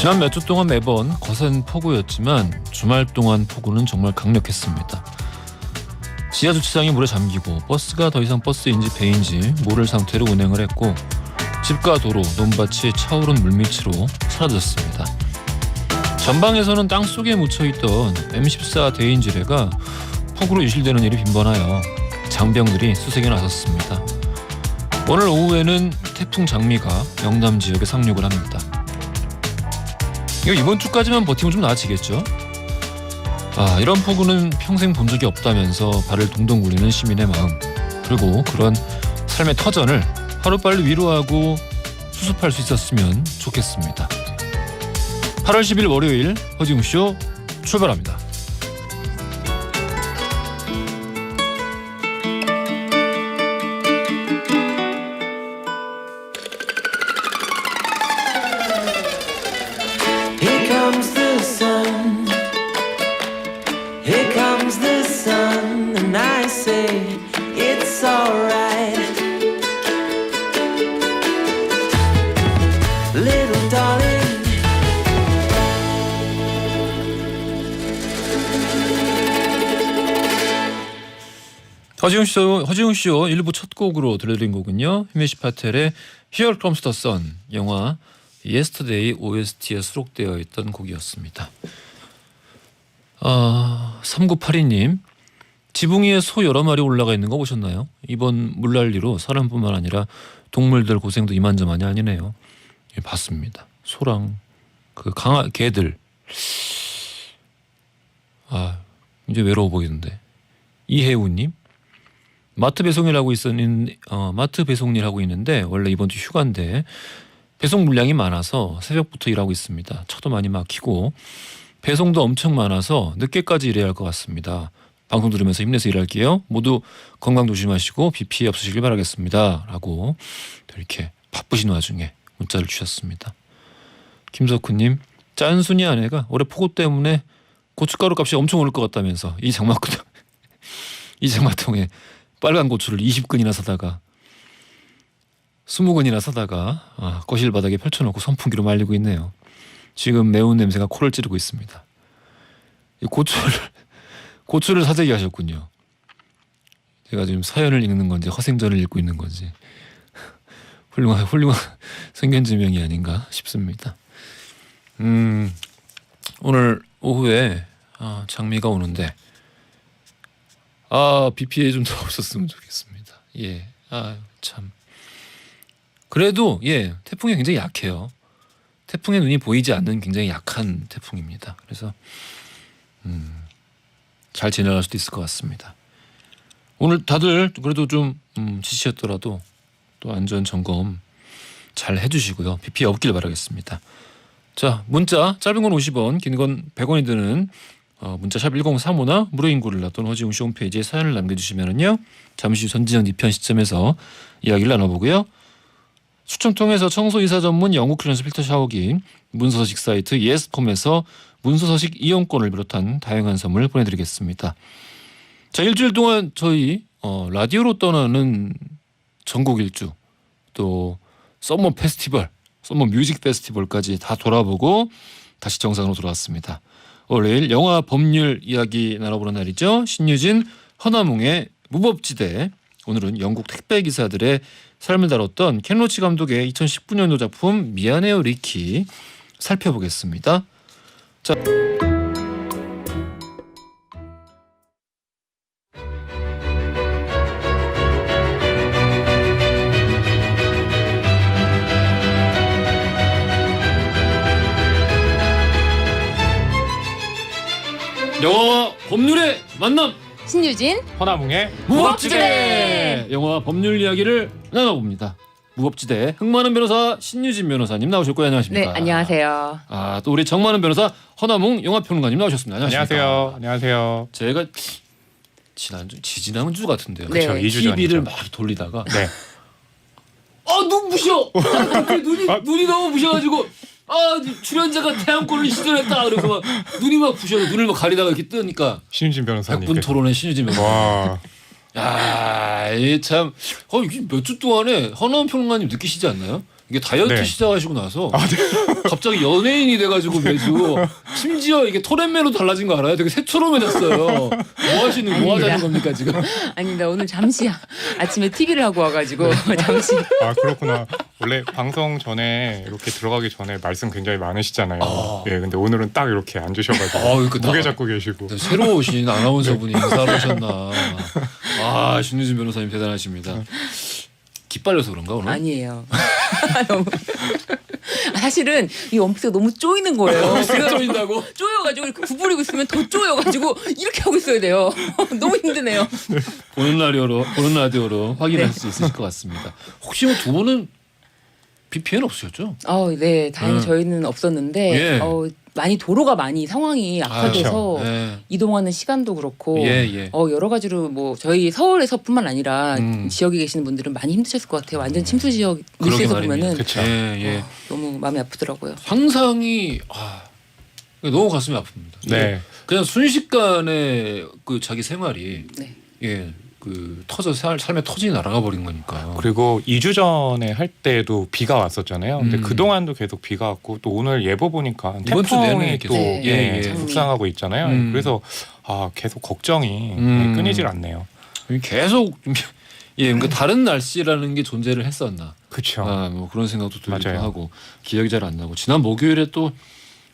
지난 몇 주 동안 매번 거센 폭우였지만 주말 동안 폭우는 정말 강력했습니다. 지하 주차장이 물에 잠기고 버스가 더 이상 버스인지 배인지 모를 상태로 운행을 했고 집과 도로, 논밭이 차오른 물밑으로 사라졌습니다. 전방에서는 땅속에 묻혀있던 M14 대인지뢰가 폭우로 유실되는 일이 빈번하여 장병들이 수색에 나섰습니다. 오늘 오후에는 태풍 장미가 영남 지역에 상륙을 합니다. 이번 주까지만 버티면 좀 나아지겠죠? 이런 폭우는 평생 본 적이 없다면서 발을 동동 굴리는 시민의 마음, 그리고 그런 삶의 터전을 하루빨리 위로하고 수습할 수 있었으면 좋겠습니다. 8월 10일 월요일 허지웅쇼 출발합니다. Here comes the sun. Here comes the sun, and I say it's alright. Little darling. 허지웅쇼 1부 첫 곡으로 들려드린 곡은요, 히메시 파텔의 Here Comes the Sun, 영화 Yesterday OST에 수록되어 있던 곡이었습니다. 3982님, 지붕 위에 소 여러 마리 올라가 있는 거 보셨나요? 이번 물난리로 사람뿐만 아니라 동물들 고생도 이만저만이 아니네요. 예, 봤습니다. 소랑 그 개들. 이제 외로워 보이던데. 이혜우님, 마트 배송일 하고 있는데 원래 이번 주 휴가인데 배송 물량이 많아서 새벽부터 일하고 있습니다. 차도 많이 막히고 배송도 엄청 많아서 늦게까지 일해야 할 것 같습니다. 방송 들으면서 힘내서 일할게요. 모두 건강 조심하시고 비 피해 없으시길 바라겠습니다. 라고 이렇게 바쁘신 와중에 문자를 주셨습니다. 김석훈님, 짠순이 아내가 올해 폭우 때문에 고춧가루 값이 엄청 오를 것 같다면서 이 장마통에 빨간 고추를 20근이나 사다가 20근이나 사다가 거실 바닥에 펼쳐놓고 선풍기로 말리고 있네요. 지금 매운 냄새가 코를 찌르고 있습니다. 이 고추를 사재기 하셨군요. 제가 지금 사연을 읽는 건지 허생전을 읽고 있는 건지 훌륭한 생견지명이 아닌가 싶습니다. 오늘 오후에 장미가 오는데 비 피해 좀 더 없었으면 좋겠습니다. 예, 참. 그래도 태풍이 굉장히 약해요. 태풍의 눈이 보이지 않는 굉장히 약한 태풍입니다. 그래서 잘 지나갈 수도 있을 것 같습니다. 오늘 다들 그래도 좀 지치셨더라도 또 안전 점검 잘 해주시고요. 비 피해 없길 바라겠습니다. 자, 문자 짧은 건 50원, 긴 건 100원이 드는 문자샵 1035나 무료인 고릴라 또는 허지웅쇼 홈페이지에 사연을 남겨주시면은요, 잠시 후 전지현 2편 시점에서 이야기를 나눠보고요. 추첨 통해서 청소이사 전문 영국 클렌서 필터 샤워기, 문서서식 사이트 예스폼에서 문서서식 이용권을 비롯한 다양한 선물 보내드리겠습니다. 자, 일주일 동안 저희 라디오로 떠나는 전국 일주, 또 썸머 뮤직 페스티벌까지 다 돌아보고 다시 정상으로 돌아왔습니다. 월요일 영화 법률 이야기 나눠보는 날이죠. 신유진, 허나몽의 무법지대. 오늘은 영국 택배기사들의 삶을 다뤘던 켄 로치 감독의 2019년도 작품 미안해요 리키 살펴보겠습니다. 자, 영화와 법률의 만남, 신유진, 허나몽의 무법지대. 영화 법률 이야기를 나눠봅니다. 무법지대 흥많은 변호사 신유진 변호사님 나오셨고요. 안녕하십니까? 네, 안녕하세요. 또 우리 정많은 변호사 허나몽 영화평론가님 나오셨습니다. 안녕하십니까? 안녕하세요. 제가 지난주 같은데요. 네. 그렇죠. 2주 TV를 전이죠. 막 돌리다가 네. 눈 부셔. 눈이 너무 부셔가지고 출연자가 태양권을 시전했다. 그래서 막 눈이 막 부셔. 눈을 막 가리다가 이렇게 뜨니까 신유진 변호사님. 100분 토론의 신유진 변호사. 와. 이게 참 이게 몇 주 동안에 허나몽 평론가님 느끼시지 않나요? 이게 다이어트 네. 시작하시고 나서 갑자기 연예인이 돼가지고 매주 심지어 이게 토렌매로 달라진 거 알아요? 되게 새초롬해졌어요. 뭐 하자는 아닙니다. 겁니까 지금? 아닙니다. 오늘 잠시 아침에 TV를 하고 와가지고 잠시. 아 그렇구나. 원래 방송 전에 이렇게 들어가기 전에 말씀 굉장히 많으시잖아요. 예, 근데 오늘은 딱 이렇게 앉으셔가지고 이렇게 무게 잡고 계시고. 새로 오신 아나운서분이 인사를 하셨나. 아 신유진 변호사님 대단하십니다. 기빨려서 그런가 오늘? 아니에요. 너무 사실은 이 원피스가 너무 쪼이는 거예요. 쪼인다고? 쪼여가지고 이렇게 구부리고 있으면 더 쪼여가지고 이렇게 하고 있어야 돼요. 너무 힘드네요. 보는 라디오로 확인할 수 있으실 것 같습니다. 혹시 뭐 두 분은 비 피해는 없으셨죠? 네, 다행히 저희는 없었는데 예. 많이 도로가 많이 상황이 악화돼서 예. 이동하는 시간도 그렇고 예. 여러 가지로 뭐 저희 서울에서뿐만 아니라 지역에 계시는 분들은 많이 힘드셨을 것 같아요. 완전 침수 지역 뉴스에서 보면은 그쵸. 예. 너무 마음이 아프더라고요. 상상이 너무 가슴이 아픕니다. 네. 그냥 순식간에 그 자기 생활이 네. 그 삶의 터진이 날아가 버린 거니까. 그리고 2주 전에 할 때도 비가 왔었잖아요. 근데 그 동안도 계속 비가 왔고 또 오늘 예보 보니까 이번 주 내내 태풍이 계속 또 예. 북상하고 있잖아요. 그래서 계속 걱정이 끊이질 않네요. 계속 그러니까 다른 날씨라는 게 존재를 했었나. 그렇죠. 뭐 그런 생각도 들기도 맞아요. 하고 기억이 잘 안 나고 지난 목요일에 또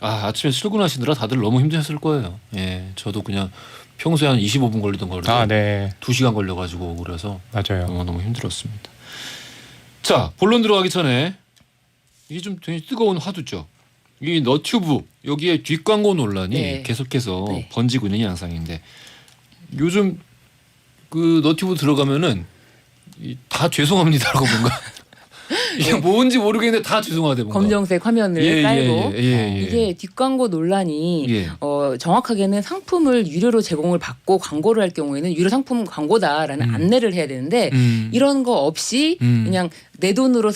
아침에 출근하시느라 다들 너무 힘드셨을 거예요. 예, 저도 그냥 평소에 한 25분 걸리던 거를 네. 2시간 걸려가지고 오고 그래서 맞아요. 너무 힘들었습니다. 자, 본론 들어가기 전에 이게 좀 굉장히 뜨거운 화두죠. 이 너튜브 여기에 뒷광고 논란이 네. 계속해서 네. 번지고 있는 양상인데 요즘 그 너튜브 들어가면은 다 죄송합니다라고 뭔가 이게 뭔지 모르겠는데 다 죄송하대 뭔가. 검정색 화면을 깔고 예. 이게 뒷광고 논란이 예. 정확하게는 상품을 유료로 제공을 받고 광고를 할 경우에는 유료 상품 광고다라는 안내를 해야 되는데 이런 거 없이 그냥 내 돈으로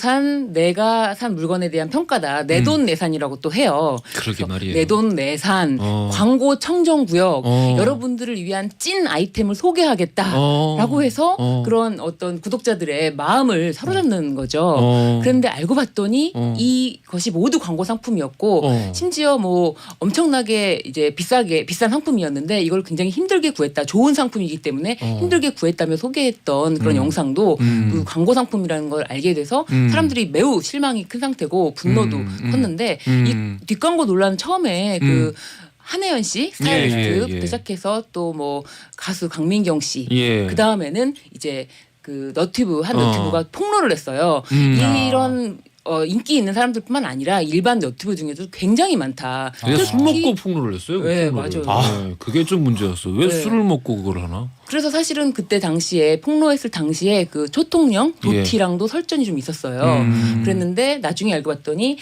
내가 산 물건에 대한 평가다. 내 돈 내산이라고 또 해요. 그러게 말이에요. 내 돈 내산, 광고 청정구역, 여러분들을 위한 찐 아이템을 소개하겠다라고 해서 그런 어떤 구독자들의 마음을 사로잡는 거죠. 그런데 알고 봤더니 이것이 모두 광고 상품이었고 심지어 뭐 엄청나게 이제 비싼 상품이었는데 이걸 굉장히 힘들게 구했다. 좋은 상품이기 때문에 힘들게 구했다며 소개했던 그런 영상도 그 광고 상품이라는 걸 알게 돼서 사람들이 매우 실망이 큰 상태고 분노도 컸는데 이 뒷광고 논란 처음에 그 한혜연 씨 스타일리스트부터 시작해서 또 뭐 가수 강민경 씨 그 다음에는 이제 그 너튜브가 폭로를 했어요. 이런 인기 있는 사람들뿐만 아니라 일반 너튜브 중에도 굉장히 많다. 왜 술 먹고 폭로를 했어요? 네, 폭로를. 맞아요. 그게 좀 문제였어. 왜 네. 술을 먹고 그걸 하나? 그래서 사실은 그때 당시에 폭로했을 당시에 그 초통령 도티랑도 설전이 좀 있었어요. 그랬는데 나중에 알고 봤더니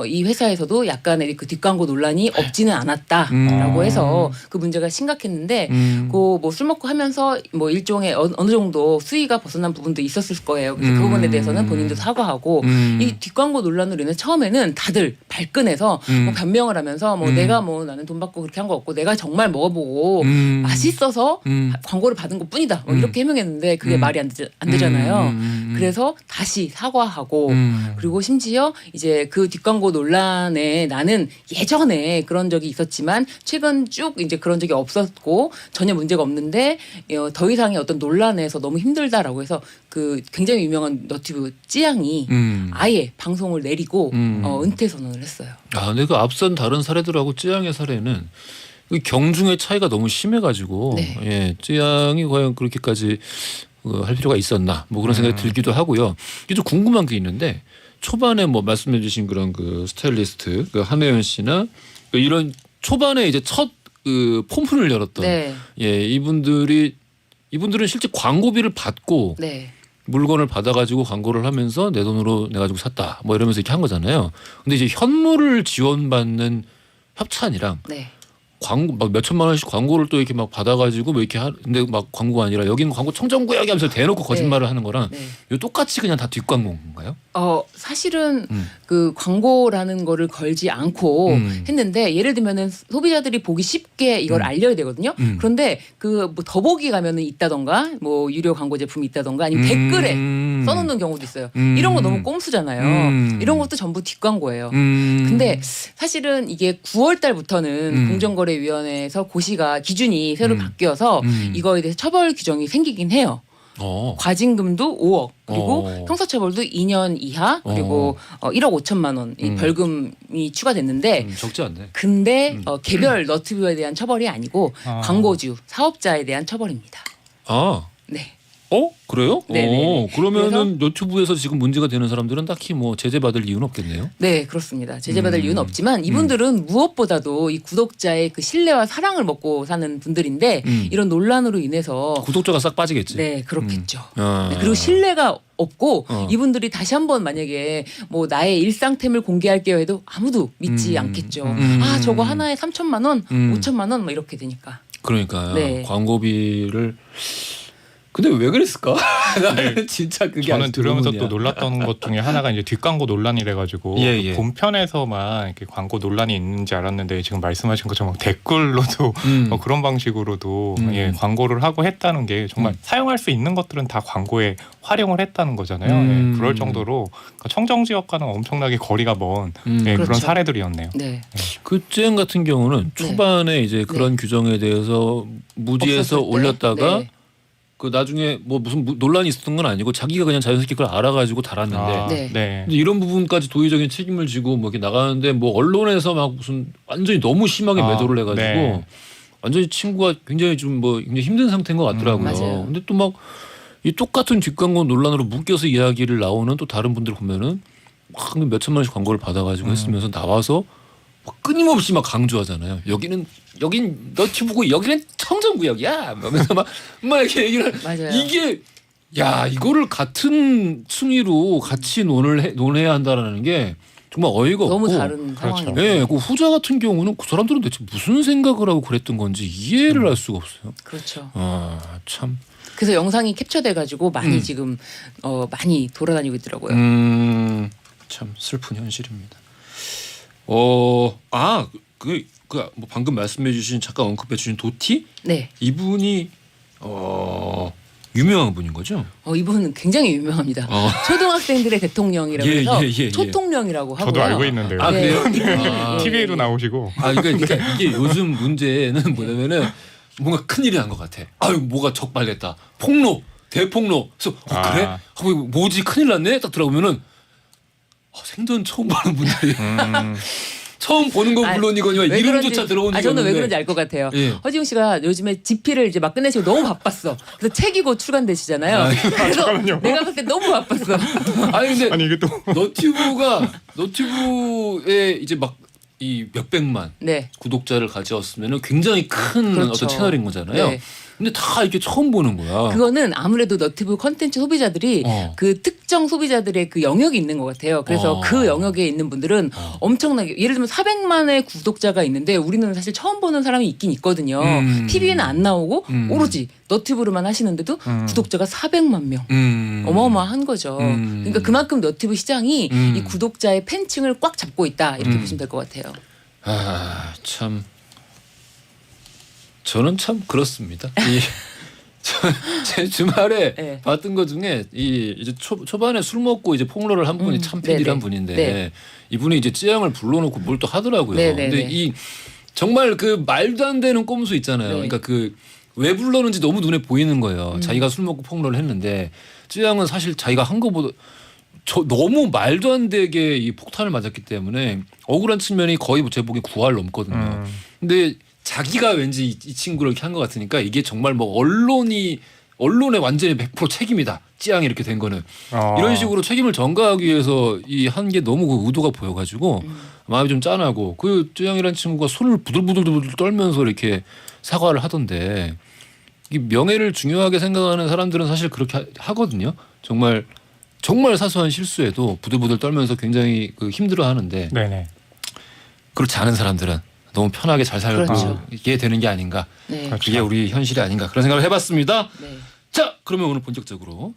이 회사에서도 약간의 그 뒷광고 논란이 없지는 않았다라고 해서 그 문제가 심각했는데 그 뭐 술 먹고 하면서 뭐 일종의 어느 정도 수위가 벗어난 부분도 있었을 거예요. 그래서 그 부분에 대해서는 본인도 사과하고 이 뒷광고 논란으로 인해 처음에는 다들 발끈해서 뭐 변명을 하면서 뭐 내가 뭐 나는 돈 받고 그렇게 한 거 없고 내가 정말 먹어보고 맛있어서 광고를 받은 것 뿐이다. 뭐 이렇게 해명했는데 그게 말이 안 되잖아요. 그래서 다시 사과하고 그리고 심지어 이제 그 뒷광고 논란에 나는 예전에 그런 적이 있었지만 최근 쭉 이제 그런 적이 없었고 전혀 문제가 없는데 더 이상의 어떤 논란에서 너무 힘들다라고 해서 그 굉장히 유명한 너튜브 찌양이 아예 방송을 내리고 은퇴 선언을 했어요. 근데 그 앞선 다른 사례들하고 찌양의 사례는 그 경중의 차이가 너무 심해가지고 찌양이 과연 그렇게까지 할 필요가 있었나 뭐 그런 생각이 들기도 하고요. 이게 좀 궁금한 게 있는데 초반에 뭐 말씀해주신 그런 그 스타일리스트 그 한혜연 씨나 이런 초반에 이제 첫 그 폼프를 열었던 이분들은 실제 광고비를 받고 물건을 받아가지고 광고를 하면서 내 돈으로 내가지고 샀다 뭐 이러면서 이렇게 한 거잖아요. 근데 이제 현물을 지원받는 협찬이랑 광고 막 몇천만 원씩 광고를 또 이렇게 막 받아가지고 뭐 이렇게 근데 막 광고가 아니라 여기는 광고 청정구역이 하면서 대놓고 거짓말을 하는 거랑 이거 똑같이 그냥 다 뒷광고인 건가요? 사실은 그 광고라는 거를 걸지 않고 했는데 예를 들면은 소비자들이 보기 쉽게 이걸 알려야 되거든요. 그런데 그 뭐 더보기 가면은 있다던가 뭐 유료 광고 제품이 있다던가 아니면 댓글에 써놓는 경우도 있어요. 이런 거 너무 꼼수잖아요. 이런 것도 전부 뒷광고예요. 근데 사실은 이게 9월 달부터는 공정거래위원회에서 고시가 기준이 새로 바뀌어서 이거에 대해서 처벌 규정이 생기긴 해요. 과징금도 5억 그리고 형사처벌도 2년 이하 그리고 1억 5천만 원 이 벌금이 추가됐는데 적지 않네. 근데 개별 너튜브에 대한 처벌이 아니고 광고주 사업자에 대한 처벌입니다. 아, 네. 그래요? 네네네. 그러면은 유튜브에서 지금 문제가 되는 사람들은 딱히 뭐 제재받을 이유는 없겠네요. 네, 그렇습니다. 제재받을 이유는 없지만 이분들은 무엇보다도 이 구독자의 그 신뢰와 사랑을 먹고 사는 분들인데 이런 논란으로 인해서 구독자가 싹 빠지겠지. 네, 그렇겠죠. 아. 네, 그리고 신뢰가 없고 이분들이 다시 한번 만약에 뭐 나의 일상템을 공개할게요 해도 아무도 믿지 않겠죠. 아, 저거 하나에 3천만 원, 5천만 원 뭐 이렇게 되니까. 그러니까요. 네. 광고비를 근데 왜 그랬을까? 나는 진짜 그게 저는 아직도 들으면서 의문이야. 또 놀랐던 것 중에 하나가 이제 뒷광고 논란이 돼가지고 예. 본편에서만 이렇게 광고 논란이 있는지 알았는데 지금 말씀하신 것처럼 댓글로도 그런 방식으로도 예, 광고를 하고 했다는 게 정말 사용할 수 있는 것들은 다 광고에 활용을 했다는 거잖아요. 예, 그럴 정도로 청정 지역과는 엄청나게 거리가 먼 예, 그렇죠. 그런 사례들이었네요. 네. 그 쯔양 같은 경우는 초반에 이제 그런 규정에 대해서 무지해서 없었을 때? 올렸다가 네. 그 나중에 뭐 무슨 논란이 있었던 건 아니고 자기가 그냥 자연스럽게 그걸 알아가지고 달았는데 네. 네. 근데 이런 부분까지 도의적인 책임을 지고 뭐 이렇게 나가는데 뭐 언론에서 막 무슨 완전히 너무 심하게 매도를 해가지고 네. 완전히 친구가 굉장히 좀 뭐 굉장히 힘든 상태인 것 같더라고요. 맞아요. 근데 또 막 이 똑같은 뒷광고 논란으로 묶여서 이야기를 나오는 또 다른 분들 보면은 막 몇 천만 원씩 광고를 받아가지고 했으면서 나와서 막 끊임없이 막 강조하잖아요. 여긴 너튜브고 여기는 청정구역이야. 하면서 막 이렇게 얘기를 맞아요. 이게 야 이거를 같은 숭위로 같이 논해야 한다라는 게 정말 어이가 너무 없고. 다른 그렇죠. 상황이죠. 예, 그 후자 같은 경우는 그 사람들은 대체 무슨 생각을 하고 그랬던 건지 이해를 할 수가 없어요. 그렇죠. 아 참. 그래서 영상이 capture 가지고 많이 지금 많이 돌아다니고 있더라고요. 참 슬픈 현실입니다. 뭐 방금 말씀해주신 잠깐 언급해주신 도티 네. 이분이 유명한 분인 거죠? 이분은 굉장히 유명합니다. 초등학생들의 대통령이라고 예, 해서 예. 초통령이라고 하고요. 저도 알고 있는데요. 아 네. 그래요? 아, TV에도 나오시고 그러니까 이게 요즘 문제는 뭐냐면은 뭔가 큰일이 난 것 같아. 아유 뭐가 적발됐다. 폭로, 대폭로. 그래서 그래? 하고 뭐지 큰일 났네? 딱 들어보면은 생전 처음 보는 분들이 처음 보는 건 물론이거니와 왜 이름조차 그런지- 들어온 적이 저는 왜 없는데. 그런지 알 것 같아요. 예. 허지웅 씨가 요즘에 집필을 이제 막 끝내시고 너무 바빴어. 그래서 책이 곧 출간되시잖아요. 그래서 내가 봤을 때 너무 바빴어. 아니 근데 아니 이게 또 너튜브에 이제 막 이 몇백만 네. 구독자를 가져왔으면은 굉장히 큰 그렇죠. 어떤 채널인 거잖아요. 네. 근데 다 이렇게 처음 보는 거야. 그거는 아무래도 너튜브 컨텐츠 소비자들이 그 특정 소비자들의 그 영역이 있는 것 같아요. 그래서 그 영역에 있는 분들은 엄청나게 예를 들면 400만의 구독자가 있는데 우리는 사실 처음 보는 사람이 있긴 있거든요. TV에는 안 나오고 오로지 너튜브로만 하시는데도 구독자가 400만 명. 어마어마한 거죠. 그러니까 그만큼 너튜브 시장이 이 구독자의 팬층을 꽉 잡고 있다 이렇게 보시면 될 것 같아요. 아 참. 저는 참 그렇습니다. 제 주말에 네. 봤던 것 중에 이제 초반에 술 먹고 이제 폭로를 한 분이 참 네네. 팬이란 분인데 네. 이분이 이제 쯔양을 불러놓고 뭘 또 하더라고요. 네네네. 근데 이 정말 그 말도 안 되는 꼼수 있잖아요. 네. 그러니까 그 왜 불렀는지 너무 눈에 보이는 거예요. 자기가 술 먹고 폭로를 했는데 쯔양은 사실 자기가 한 거보다 너무 말도 안 되게 이 폭탄을 맞았기 때문에 억울한 측면이 거의 제 보기엔 9할 넘거든요. 근데 자기가 왠지 이 친구를 이렇게 한 것 같으니까 이게 정말 뭐 언론에 완전히 100% 책임이다. 찌양이 이렇게 된 거는 이런 식으로 책임을 전가하기 위해서 이 한 게 너무 그 의도가 보여가지고 마음이 좀 짠하고 그 찌양이라는 친구가 손을 부들부들 떨면서 이렇게 사과를 하던데 이 명예를 중요하게 생각하는 사람들은 사실 그렇게 하거든요. 정말 사소한 실수에도 부들부들 떨면서 굉장히 그 힘들어하는데 네네. 그렇지 않은 사람들은 너무 편하게 잘 살고 그렇죠. 이게 되는 게 아닌가. 네. 그게 우리 현실이 아닌가 그런 생각을 해봤습니다. 네. 자, 그러면 오늘 본격적으로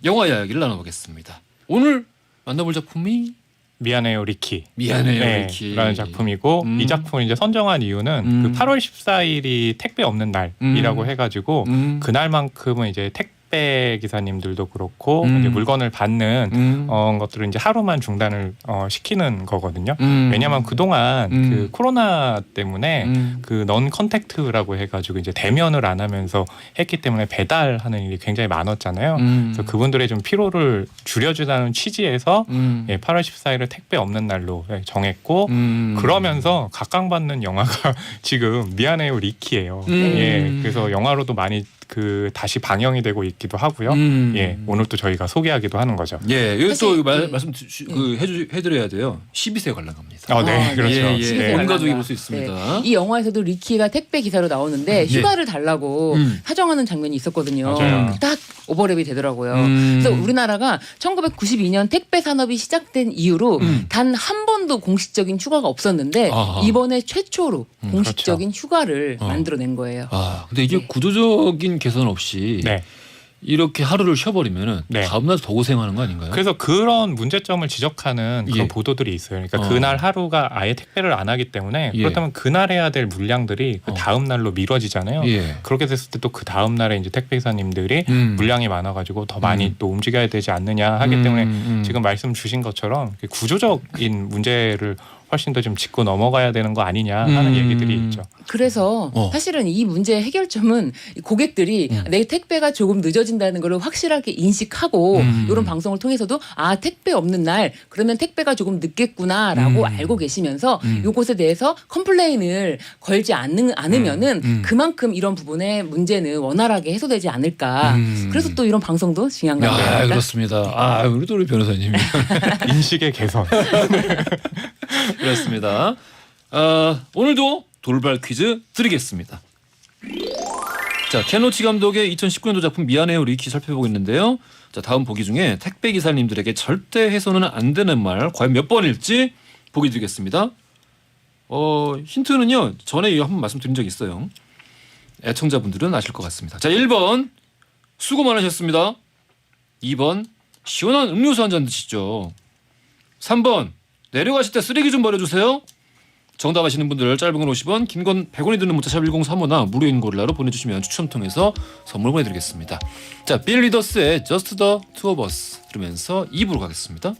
영화 이야기를 나눠보겠습니다. 오늘 만나볼 작품이 미안해요 리키. 미안해요 네, 리키 라는 작품이고 이 작품을 이제 선정한 이유는 그 8월 14일이 택배 없는 날이라고 해가지고 그날만큼은 이제 택배 기사님들도 그렇고 이제 물건을 받는 것들을 이제 하루만 중단을 시키는 거거든요. 왜냐하면 그동안 그 코로나 때문에 그 넌 컨택트라고 해가지고 이제 대면을 안 하면서 했기 때문에 배달하는 일이 굉장히 많았잖아요. 그래서 그분들의 좀 피로를 줄여주자는 취지에서 예, 8월 14일을 택배 없는 날로 정했고 그러면서 각광받는 영화가 지금 미안해요 리키예요. 예, 그래서 영화로도 많이 그 다시 방영이 되고 있기도 하고요. 예, 오늘 또 저희가 소개하기도 하는 거죠. 예, 여기 또 사실, 말씀 그 해드려야 돼요. 12세 관람합니다. 네, 그렇죠. 예, 예. 네. 온 가족이 볼 수 있습니다. 네. 이 영화에서도 리키가 택배 기사로 나오는데 휴가를 달라고 사정하는 장면이 있었거든요. 맞아요. 딱 오버랩이 되더라고요. 그래서 우리나라가 1992년 택배 산업이 시작된 이후로 단 한 번도 공식적인 휴가가 없었는데 아하. 이번에 최초로 공식적인 휴가를 만들어낸 거예요. 아, 근데 이게 구조적인 개선 없이 네. 이렇게 하루를 쉬어버리면은 네. 다음날 더 고생하는 거 아닌가요? 그래서 그런 문제점을 지적하는 그런 예. 보도들이 있어요. 그러니까 그날 하루가 아예 택배를 안 하기 때문에 예. 그렇다면 그날 해야 될 물량들이 그 다음 날로 미뤄지잖아요. 예. 그렇게 됐을 때 또 그 다음 날에 이제 택배 기사님들이 물량이 많아가지고 더 많이 또 움직여야 되지 않느냐 하기 때문에 지금 말씀 주신 것처럼 구조적인 문제를 훨씬 더 좀 짚고 넘어가야 되는 거 아니냐 하는 얘기들이 있죠. 그래서 사실은 이 문제의 해결점은 고객들이 내 택배가 조금 늦어진다는 걸 확실하게 인식하고 이런 방송을 통해서도 아 택배 없는 날 그러면 택배가 조금 늦겠구나라고 알고 계시면서 이것에 대해서 컴플레인을 걸지 않으면은 그만큼 이런 부분의 문제는 원활하게 해소되지 않을까. 그래서 또 이런 방송도 중요한 것 같아요. 아, 그렇습니다. 아, 우리 변호사님이 인식의 개선. 그렇습니다. 오늘도 돌발 퀴즈 드리겠습니다. 자, 케노치 감독의 2019년도 작품 미안해요 리키 살펴보고 있는데요. 자, 다음 보기 중에 택배 기사님들에게 절대 해서는 안 되는 말 과연 몇 번일지 보기 드리겠습니다. 힌트는요. 전에 한번 말씀드린 적 있어요. 애청자분들은 아실 것 같습니다. 자, 1번 수고 많으셨습니다. 2번 시원한 음료수 한 잔 드시죠. 3번 내려가실 때 쓰레기 좀 버려주세요. 정답 아시는 분들 짧은 건 50원, 긴 건 100원이 드는 문자 샵 1035나 무료인 고릴라로 보내주시면 추첨 통해서 선물 보내드리겠습니다. 자, 빌 리더스의 Just the Two of Us 들으면서 2부로 가겠습니다.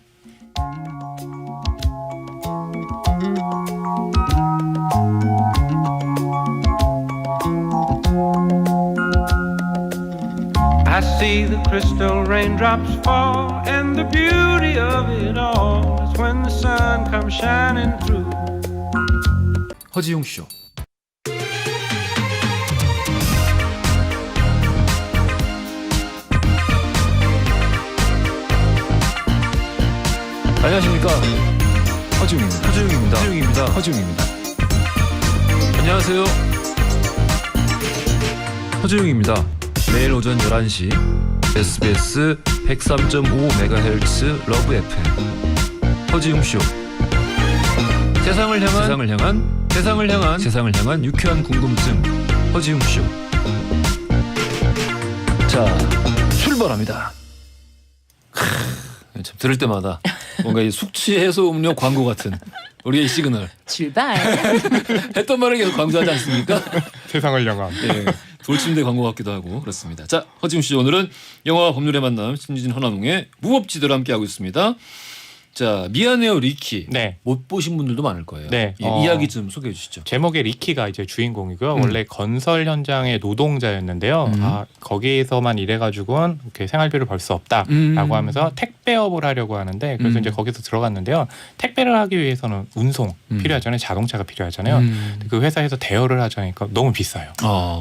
I see the crystal raindrops fall, and the beauty of it all is when the sun comes shining through. 허지용 쇼. 안녕하십니까, 허지용입니다. 안녕하세요, 허지용입니다. 매일 오전 11시 SBS 103.5MHz 러브 FM 허지용 쇼. 세상을 향한 유쾌한 궁금증 허지용 쇼. 자, 출발합니다. 참 들을 때마다 뭔가 이 숙취 해소 음료 광고 같은 우리의 시그널. 출발. 했던 말을 계속 강조하지 않습니까? 세상을 향한. 예, 돌침대 광고 같기도 하고 그렇습니다. 자, 허지웅 씨, 오늘은 영화와 법률의 만남 신유진 허남웅의 무법지대로 함께하고 있습니다. 자, 미안해요 리키. 네. 못 보신 분들도 많을 거예요. 네. 예, 이야기 좀 소개해 주시죠. 제목의 리키가 이제 주인공이고요. 원래 건설 현장의 노동자였는데요. 거기에서만 일해가지고는 이렇게 생활비를 벌 수 없다라고 하면서 택배업을 하려고 하는데 그래서 이제 거기서 들어갔는데요. 택배를 하기 위해서는 운송 필요하잖아요. 자동차가 필요하잖아요. 그 회사에서 대여를 하자니까 너무 비싸요.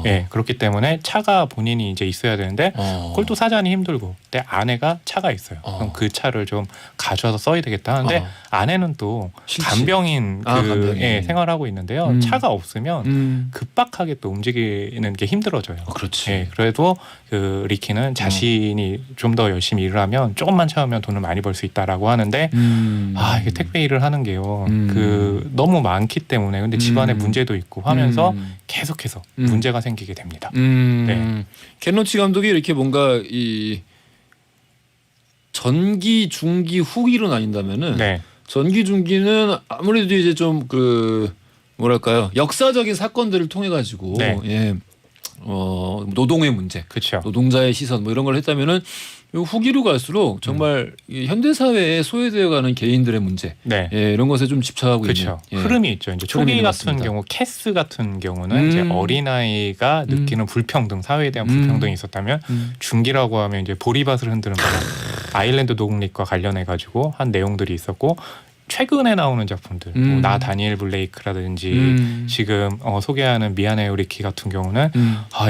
예, 그렇기 때문에 차가 본인이 이제 있어야 되는데 그걸 또 사자니 힘들고. 근데 아내가 차가 있어요. 그럼 그 차를 좀 가져와서 써야 되겠다 하는데 아내는 또 싫지. 간병인 간병인. 예, 생활하고 있는데요. 차가 없으면 급박하게 또 움직이는 게 힘들어져요. 그렇지. 예, 그래도 그 리키는 자신이 좀 더 열심히 일을 하면 조금만 참으면 돈을 많이 벌 수 있다라고 하는데 이게 택배 일을 하는 게요. 그 너무 많기 때문에 근데 집안에 문제도 있고 하면서 계속해서 문제가 생기게 됩니다. 네. 켄로치 감독이 이렇게 뭔가 이 전기, 중기, 후기로 나뉜다면은 네. 전기, 중기는 아무래도 이제 좀 그 뭐랄까요 역사적인 사건들을 통해 가지고 네. 예. 노동의 문제, 그렇죠. 노동자의 시선 뭐 이런 걸 했다면은 요 후기로 갈수록 정말 이 현대 사회에 소외되어가는 개인들의 문제, 네. 예, 이런 것에 좀 집착하고 그렇죠. 있는 예. 흐름이 있죠. 이제 흐름이 초기 있는 것 같은 같습니다. 경우 캐스 같은 경우는 이제 어린아이가 느끼는 불평등, 사회에 대한 불평등이 있었다면 중기라고 하면 이제 보리밭을 흔드는 바람, 아일랜드 독립과 관련해 가지고 한 내용들이 있었고 최근에 나오는 작품들, 뭐 나 다니엘 블레이크라든지 지금 소개하는 미안해요 리키 같은 경우는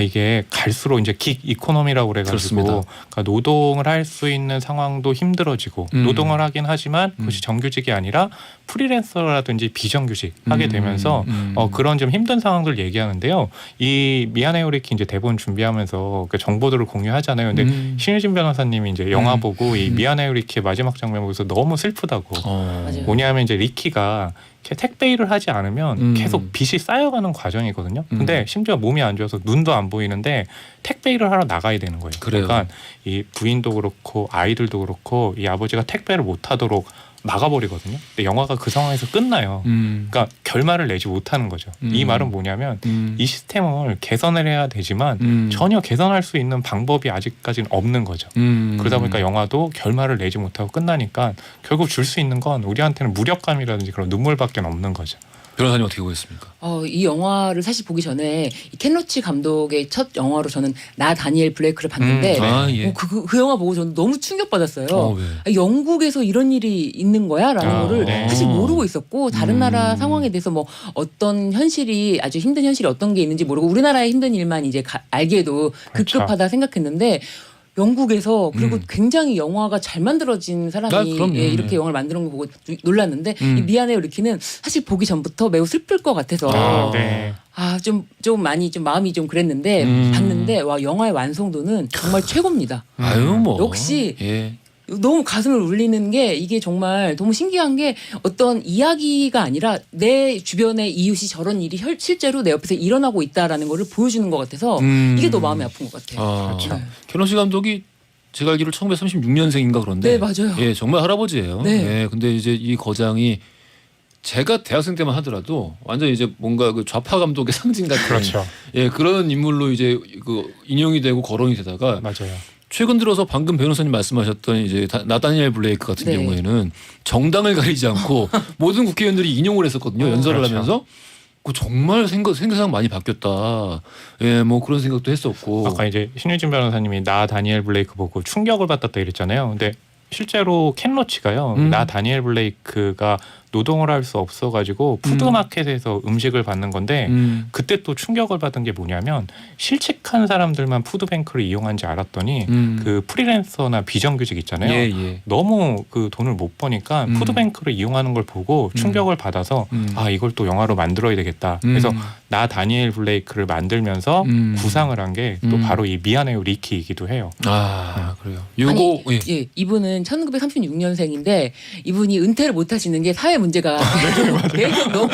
이게 갈수록 이제 긱 이코노미라고 그래가지고 그러니까 노동을 할 수 있는 상황도 힘들어지고 노동을 하긴 하지만 그것이 정규직이 아니라 프리랜서라든지 비정규직 하게 되면서 그런 좀 힘든 상황들 얘기하는데요. 이 미안해요 리키 이제 대본 준비하면서 그 정보들을 공유하잖아요. 근데 신유진 변호사님이 이제 영화 보고 이 미안해요 리키의 마지막 장면 보고서 너무 슬프다고. 맞아요. 뭐냐면 이제 리키가 택배 일을 하지 않으면 계속 빚이 쌓여가는 과정이거든요. 근데 심지어 몸이 안 좋아서 눈도 안 보이는데 택배 일을 하러 나가야 되는 거예요. 그래요. 그러니까 이 부인도 그렇고 아이들도 그렇고 이 아버지가 택배를 못 하도록 막아버리거든요. 근데 영화가 그 상황에서 끝나요. 그러니까 결말을 내지 못하는 거죠. 이 말은 뭐냐면 이 시스템을 개선을 해야 되지만 전혀 개선할 수 있는 방법이 아직까지는 없는 거죠. 그러다 보니까 영화도 결말을 내지 못하고 끝나니까 결국 줄 수 있는 건 우리한테는 무력감이라든지 그런 눈물밖에 없는 거죠. 변호사님 어떻게 보셨습니까? 이 영화를 사실 보기 전에 이 켄 로치 감독의 첫 영화로 저는 나 다니엘 블레이크를 봤는데 예. 그 영화 보고 저는 너무 충격받았어요. 왜? 영국에서 이런 일이 있는 거야라는 거를 네. 사실 모르고 있었고 다른 나라 상황에 대해서 뭐 어떤 현실이 아주 힘든 현실이 어떤 게 있는지 모르고 우리나라의 힘든 일만 이제 알게도 그렇죠. 급급하다 생각했는데 영국에서 그리고 굉장히 영화가 잘 만들어진 사람이 그럼요. 이렇게 영화를 만드는 거 보고 놀랐는데 이 미안해요 리키는 사실 보기 전부터 매우 슬플 것 같아서 네. 좀 많이 좀 마음이 좀 그랬는데 봤는데 와 영화의 완성도는 정말 최고입니다. 아유 뭐 역시 예. 너무 가슴을 울리는 게 이게 정말 너무 신기한 게 어떤 이야기가 아니라 내 주변의 이웃이 저런 일이 실제로 내 옆에서 일어나고 있다라는 거를 보여주는 것 같아서 이게 더 마음이 아픈 것 같아요. 그렇죠. 켄로시 감독이 제가 알기로 1936년생인가 그런데 네, 맞아요. 예, 정말 할아버지예요. 네. 예, 근데 이제 이 거장이 제가 대학생 때만 하더라도 완전 이제 뭔가 그 좌파 감독의 상징 같은 그렇죠. 예, 그런 인물로 이제 그 인용이 되고 거론이 되다가 맞아요. 최근 들어서 방금 변호사님 말씀하셨던 이제 나다니엘 블레이크 같은 네. 경우에는 정당을 가리지 않고 모든 국회의원들이 인용을 했었거든요. 연설을 그렇죠. 하면서 정말 생각상 많이 바뀌었다. 예, 뭐 그런 생각도 했었고. 아까 이제 신유진 변호사님이 나 다니엘 블레이크 보고 충격을 받았다 이랬잖아요. 근데 실제로 켄 로치가요. 나 다니엘 블레이크가 노동을 할 수 없어가지고 푸드마켓에서 음식을 받는 건데 그때 또 충격을 받은 게 뭐냐면 실직한 사람들만 푸드뱅크를 이용한지 알았더니 그 프리랜서나 비정규직 있잖아요. 예. 너무 그 돈을 못 버니까 푸드뱅크를 이용하는 걸 보고 충격을 받아서 이걸 또 영화로 만들어야 되겠다. 그래서 나 다니엘 블레이크를 만들면서 구상을 한 게 또 바로 이 미안해요 리키이기도 해요. 그래요. 요거 예, 이분은 1936년생인데 이분이 은퇴를 못 하시는 게 사회 문제가 계속 너무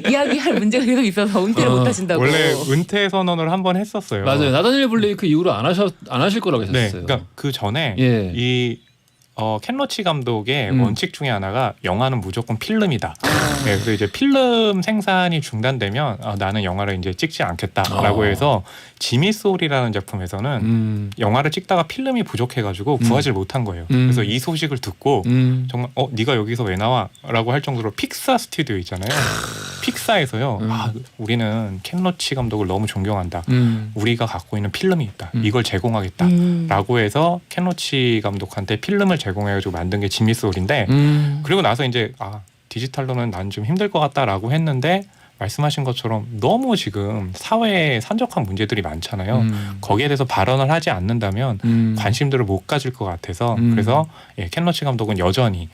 이야기할 문제가 계속 있어서 은퇴를 못 하신다고. 원래 은퇴 선언을 한번 했었어요. 맞아요. 나다니엘 블레이크 이후로 안 하실 거라고 네, 했었어요. 그러니까 그 전에 예. 이 켄 로치 감독의 원칙 중에 하나가 영화는 무조건 필름이다. 네, 그래서 이제 필름 생산이 중단되면 나는 영화를 이제 찍지 않겠다라고 해서 지미 소울이라는 작품에서는 영화를 찍다가 필름이 부족해가지고 구하지 못한 거예요. 그래서 이 소식을 듣고 정말 네가 여기서 왜 나와?라고 할 정도로 픽사 스튜디오 있잖아요. 픽사에서요. 우리는 켄 로치 감독을 너무 존경한다. 우리가 갖고 있는 필름이 있다. 이걸 제공하겠다라고 해서 켄 로치 감독한테 필름을 제공해가지고 만든 게 지미 소울인데 그리고 나서 이제 디지털로는 난 좀 힘들 것 같다라고 했는데 말씀하신 것처럼 너무 지금 사회에 산적한 문제들이 많잖아요. 거기에 대해서 발언을 하지 않는다면 관심들을 못 가질 것 같아서 그래서 켄 로치 감독은 여전히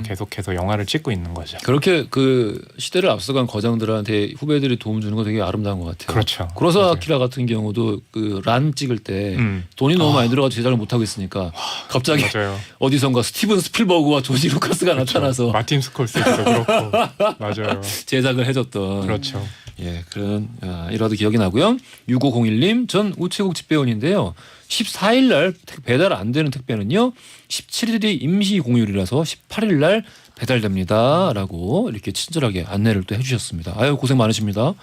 계속해서 영화를 찍고 있는 거죠. 그렇게 그 시대를 앞서간 거장들한테 후배들이 도움 주는 거 되게 아름다운 것 같아요. 그렇죠. 구로사와 아키라 같은 경우도 그 란 찍을 때 돈이 너무 많이 들어가서 제작을 못 하고 있으니까 갑자기 맞아요. 어디선가 스티븐 스필버그와 조지 루카스가 나타나서 마틴 스콜세지도 그렇고 맞아요. 제작을 해줬던. 그렇죠. 예, 그런 일화도 기억이 나고요. 6501님 전 우체국 집배원인데요. 14일 날 배달 안 되는 택배는요. 17일이 임시 공휴일이라서 18일 날 배달됩니다라고 이렇게 친절하게 안내를 또 해주셨습니다. 아유 고생 많으십니다.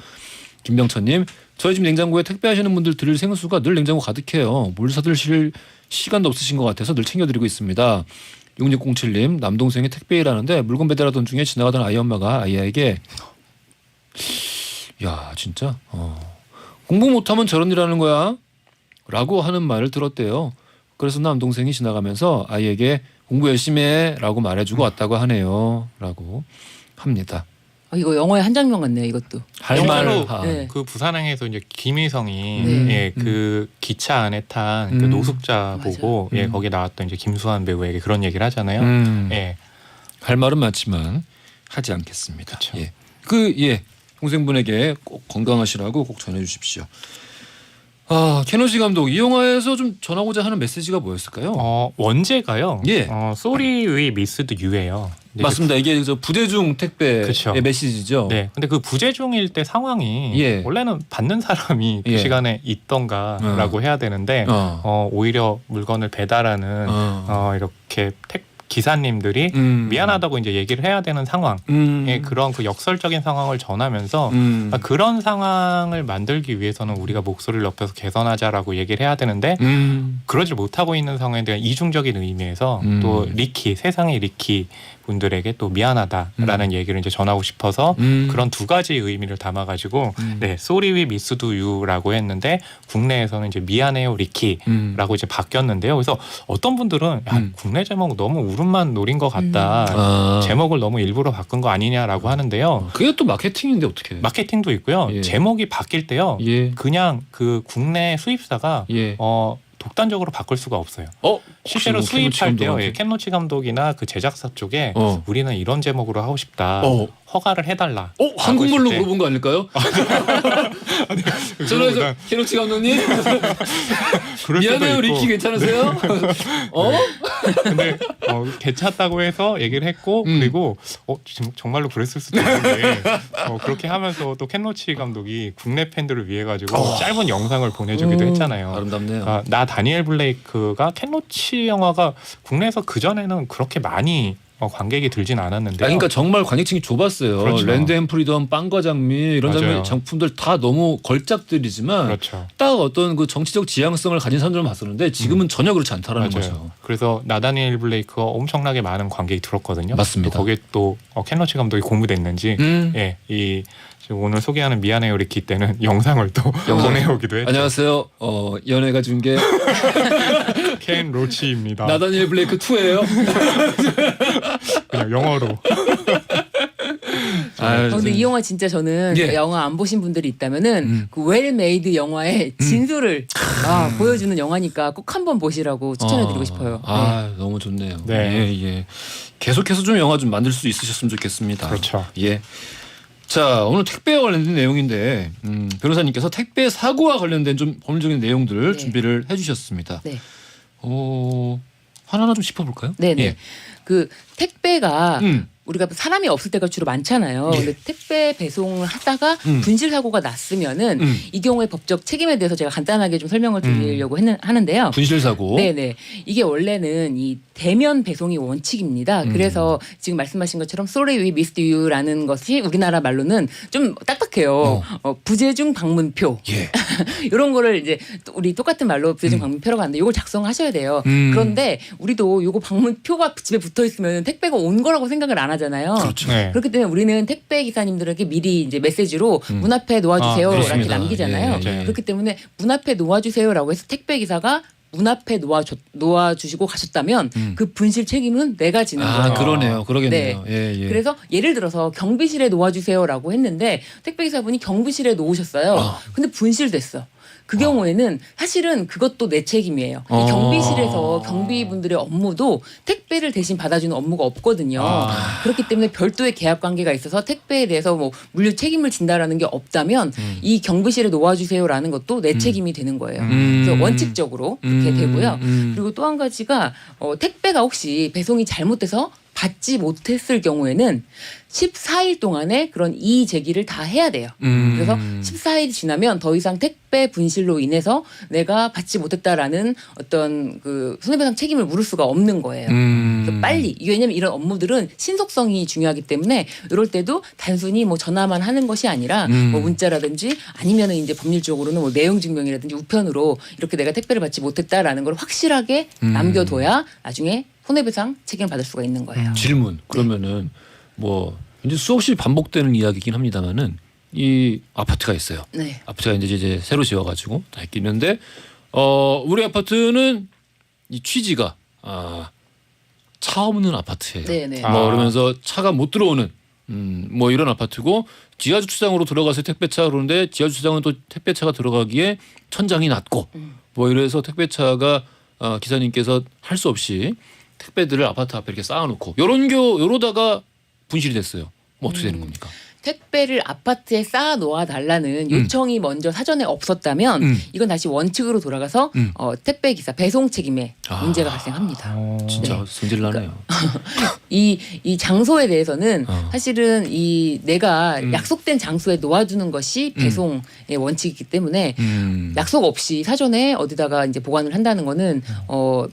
김병천님 저희 집 냉장고에 택배하시는 분들 드릴 생수가 늘 냉장고 가득해요. 물 사드실 시간도 없으신 것 같아서 늘 챙겨드리고 있습니다. 6607님 남동생이 택배 일하는데 물건 배달하던 중에 지나가던 아이 엄마가 아이에게 야 진짜 공부 못하면 저런 일 하는 거야 라고 하는 말을 들었대요. 그래서 남동생이 지나가면서 아이에게 공부 열심히 해 라고 말해주고 왔다고 하네요 라고 합니다. 이거 영화의 한 장면 같네요. 이것도. 할말 네. 그 부산항에서 이제 김희성이 네. 예, 그 기차 안에 탄 그 노숙자 맞아요. 보고 예, 거기 나왔던 이제 김수환 배우에게 그런 얘기를 하잖아요. 예. 할 말은 많지만 하지 않겠습니다. 그쵸. 예. 동생분에게 꼭 건강하시라고 꼭 전해주십시오. 케노시 감독 이 영화에서 좀 전하고자 하는 메시지가 뭐였을까요? 원제가요. 예. Sorry we missed you예요. 맞습니다. 이게 저 부대중 택배의 그쵸. 메시지죠. 네. 근데 그 부재중일 때 상황이 예. 원래는 받는 사람이 그 예. 시간에 있던가라고 해야 되는데 오히려 물건을 배달하는 이렇게 기사님들이 미안하다고 이제 얘기를 해야 되는 상황, 그런 그 역설적인 상황을 전하면서 그런 상황을 만들기 위해서는 우리가 목소리를 높여서 개선하자라고 얘기를 해야 되는데 그러지 못하고 있는 상황에 대한 이중적인 의미에서 또 세상의 리키 분들에게 또 미안하다라는 얘기를 이제 전하고 싶어서 그런 두 가지 의미를 담아가지고 네, Sorry we missed you라고 했는데 국내에서는 이제 미안해요 리키라고 이제 바뀌었는데요. 그래서 어떤 분들은 국내 제목 너무 울음만 노린 것 같다. 제목을 너무 일부러 바꾼 거 아니냐라고 하는데요. 그게 또 마케팅인데 어떻게? 마케팅도 있고요. 예. 제목이 바뀔 때요. 예. 그냥 그 국내 수입사가 예. 독단적으로 바꿀 수가 없어요. 실제로 혹시 뭐 수입할 때요. 감독한테? 켄노치 감독이나 그 제작사 쪽에 우리는 이런 제목으로 하고 싶다. 허가를 해달라. 한국말로 물어본 거 아닐까요? 전화해서 케노치 감독님 미안해요 리키 괜찮으세요? 근데 괜찮다고 해서 얘기를 했고 그리고 지금 정말로 그랬을 수도 있는데 그렇게 하면서 또 켄노치 감독이 국내 팬들을 위해 가지고 짧은 영상을 보내주기도 했잖아요. 아름답네요. 나 다니엘 블레이크가 켄노치 영화가 국내에서 그 전에는 그렇게 많이 관객이 들진 않았는데. 그러니까 정말 관객층이 좁았어요. 그렇죠. 랜드 앤 프리덤, 빵과 장미 이런 맞아요. 작품들 다 너무 걸작들이지만 그렇죠. 딱 어떤 그 정치적 지향성을 가진 사람들만 봤었는데 지금은 전혀 그렇지 않다라는 맞아요. 거죠. 그래서 나다니엘 블레이크가 엄청나게 많은 관객이 들었거든요. 맞습니다. 또 거기에 또 켄노치 감독이 공부됐는지 이 지금 오늘 소개하는 미안해요 리키 때는 영상을 또 보내오기도 했죠. 안녕하세요. 연예가 중계 켄 로치입니다. 나다니엘 블레이크 2예요. 그냥 영어로. 근데 이 영화 진짜 저는 예. 영화 안 보신 분들이 있다면은 그 웰메이드 영화의 진수를 보여주는 영화니까 꼭 한번 보시라고 추천해드리고 싶어요. 너무 좋네요. 네. 예. 계속해서 좀 영화 좀 만들 수 있으셨으면 좋겠습니다. 그렇죠. 예. 자 오늘 택배와 관련된 내용인데 변호사님께서 택배 사고와 관련된 좀 법률적인 내용들 네. 준비를 해주셨습니다. 네. 하나하나 좀 짚어볼까요? 네네. 예. 그 택배가 우리가 사람이 없을 때가 주로 많잖아요. 예. 근데 택배 배송을 하다가 분실 사고가 났으면은 이 경우의 법적 책임에 대해서 제가 간단하게 좀 설명을 드리려고 하는데요. 분실 사고. 네네. 이게 원래는 이 대면 배송이 원칙입니다. 그래서 지금 말씀하신 것처럼 Sorry we missed you라는 것이 우리나라 말로는 좀 딱딱해요. 부재중 방문표. 예. 이런 거를 이제 우리 똑같은 말로 부재중 방문표라고 하는데 이걸 작성하셔야 돼요. 그런데 우리도 요거 방문표가 집에 붙어 있으면 택배가 온 거라고 생각을 안 하잖아요. 그렇죠. 네. 그렇기 때문에 우리는 택배 기사님들에게 미리 이제 메시지로 문 앞에 놓아주세요 이렇게 그렇습니다. 남기잖아요. 예. 그렇기 때문에 문 앞에 놓아주세요라고 해서 택배 기사가 문 앞에 놓아주시고 가셨다면 그 분실 책임은 내가 지는 거예요. 그러네요. 그러겠네요. 예. 그래서 예를 들어서 경비실에 놓아주세요라고 했는데 택배 기사분이 경비실에 놓으셨어요. 근데 분실됐어. 그 경우에는 사실은 그것도 내 책임이에요. 이 경비실에서 경비분들의 업무도 택배를 대신 받아주는 업무가 없거든요. 그렇기 때문에 별도의 계약 관계가 있어서 택배에 대해서 뭐 물류 책임을 진다라는 게 없다면 이 경비실에 놓아주세요라는 것도 내 책임이 되는 거예요. 그래서 원칙적으로 그렇게 되고요. 그리고 또 한 가지가 택배가 혹시 배송이 잘못돼서 받지 못했을 경우에는 14일 동안에 그런 이의 제기를 다 해야 돼요. 그래서 14일이 지나면 더 이상 택배 분실로 인해서 내가 받지 못했다라는 어떤 그 손해배상 책임을 물을 수가 없는 거예요. 그래서 빨리, 왜냐하면 이런 업무들은 신속성이 중요하기 때문에 이럴 때도 단순히 뭐 전화만 하는 것이 아니라 뭐 문자라든지 아니면은 이제 법률적으로는 뭐 내용 증명이라든지 우편으로 이렇게 내가 택배를 받지 못했다라는 걸 확실하게 남겨둬야 나중에 손해배상 책임을 받을 수가 있는 거예요. 질문. 그러면은 뭐 이제 수없이 반복되는 이야기긴 합니다만은 이 아파트가 있어요. 네. 아파트가 이제 새로 지어가지고 다 있는데 우리 아파트는 이 취지가 차 없는 아파트예요. 네네. 뭐 그러면서 차가 못 들어오는 뭐 이런 아파트고 지하 주차장으로 들어가서 택배차 그러는데 지하 주차장은 또 택배차가 들어가기에 천장이 낮고 뭐 이래서 택배차가 기사님께서 할 수 없이 택배들을 아파트 앞에 이렇게 쌓아놓고 요러다가 분실이 됐어요. 뭐 어떻게 되는 겁니까? 택배를 아파트에 쌓아 놓아 달라는 요청이 먼저 사전에 없었다면 이건 다시 원칙으로 돌아가서 택배 기사 배송 책임에 문제가 발생합니다. 진짜 네. 성질나네요. 이 장소에 대해서는 사실은 이 내가 약속된 장소에 놓아주는 것이 배송의 원칙이기 때문에 약속 없이 사전에 어디다가 이제 보관을 한다는 거는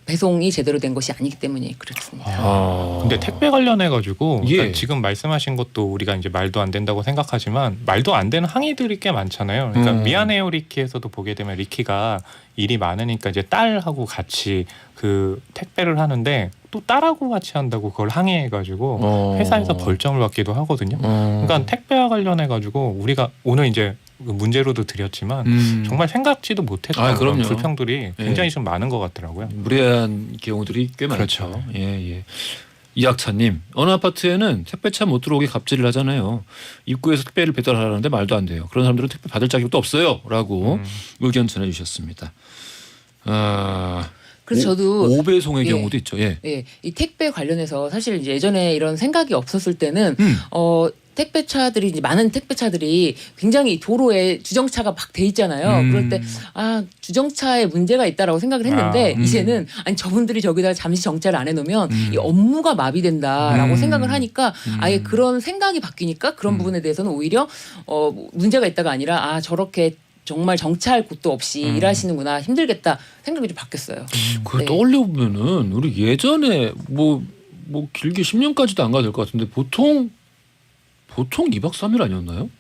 배송이 제대로 된 것이 아니기 때문에 그렇습니다. 근데 택배 관련해 가지고 예. 그러니까 지금 말씀하신 것도 우리가 이제 말도 안 된다고 생각하지만 말도 안 되는 항의들이 꽤 많잖아요. 그러니까 미안해요 리키에서도 보게 되면 리키가 일이 많으니까 이제 딸하고 같이 그 택배를 하는데 또 딸하고 같이 한다고 그걸 항의해가지고 회사에서 벌점을 받기도 하거든요. 그러니까 택배와 관련해 가지고 우리가 오늘 이제 문제로도 드렸지만 정말 생각지도 못했던 그런 불평들이 굉장히 좀 많은 것 같더라고요. 무례한 경우들이 꽤 많죠. 그렇죠. 예. 이학차님, 어느 아파트에는 택배차 못 들어오게 갑질을 하잖아요. 입구에서 택배를 배달하라는데 말도 안 돼요. 그런 사람들은 택배 받을 자격도 없어요.라고 의견 전해주셨습니다. 그래서 저도 5배송의 경우도 있죠. 예. 이 택배 관련해서 사실 이제 예전에 이런 생각이 없었을 때는 택배차들이 이제 많은 택배차들이 굉장히 도로에 주정차가 막 돼 있잖아요. 그럴 때 주정차에 문제가 있다라고 생각을 했는데 이제는 아니 저분들이 저기다 잠시 정차를 안 해놓으면 이 업무가 마비된다라고 생각을 하니까 아예 그런 생각이 바뀌니까 그런 부분에 대해서는 오히려 문제가 있다가 아니라 저렇게 정말 정차할 곳도 없이 일하시는구나 힘들겠다 생각이 좀 바뀌었어요. 그걸 떠올려 보면은 우리 예전에 뭐 길게 10년까지도 안 가도 될 것 같은데 보통 2박 3일 아니었나요?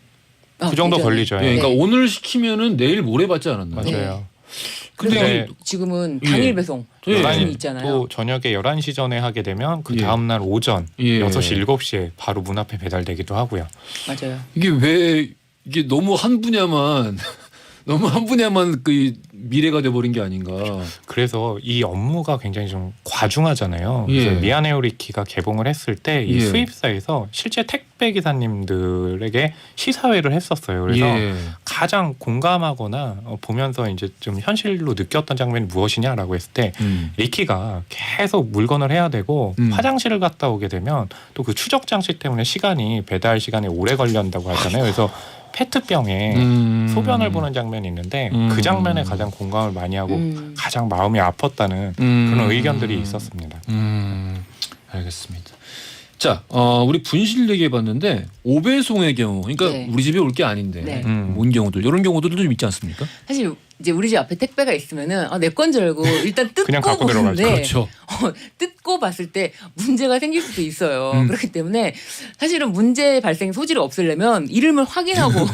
그 정도 예전에. 걸리죠. 예, 그러니까 오늘 시키면은 내일 모레 받지 않았나요? 맞아요. 그래서 근데 지금은 당일 배송 예. 배송이 있잖아요. 또 저녁에 11시 전에 하게 되면 그 예. 다음 날 오전 예. 6시 7시에 바로 문 앞에 배달되기도 하고요. 맞아요. 이게 너무 한 분야만 그 미래가 돼버린 게 아닌가. 그래서 이 업무가 굉장히 좀 과중하잖아요. 예. 그래서 미안해요 리키가 개봉을 했을 때 이 예. 수입사에서 실제 택배 기사님들에게 시사회를 했었어요. 그래서 가장 공감하거나 보면서 이제 좀 현실로 느꼈던 장면이 무엇이냐라고 했을 때 리키가 계속 물건을 해야 되고 화장실을 갔다 오게 되면 또 그 추적 장치 때문에 배달 시간이 오래 걸린다고 하잖아요. 그래서 페트병에 소변을 보는 장면이 있는데 그 장면에 가장 공감을 많이 하고 가장 마음이 아팠다는 그런 의견들이 있었습니다. 알겠습니다. 자, 우리 분실 얘기해봤는데 5배송의 경우, 그러니까 네. 우리 집에 올 게 아닌데 네. 온 경우들, 이런 경우들도 좀 있지 않습니까? 사실 이제 우리 집 앞에 택배가 있으면은 내 건 줄 알고 일단 뜯고 그냥 갖고 들어가죠. 보는데 그렇죠. 뜯고 봤을 때 문제가 생길 수도 있어요. 그렇기 때문에 사실은 문제 발생 소지를 없애려면 이름을 확인하고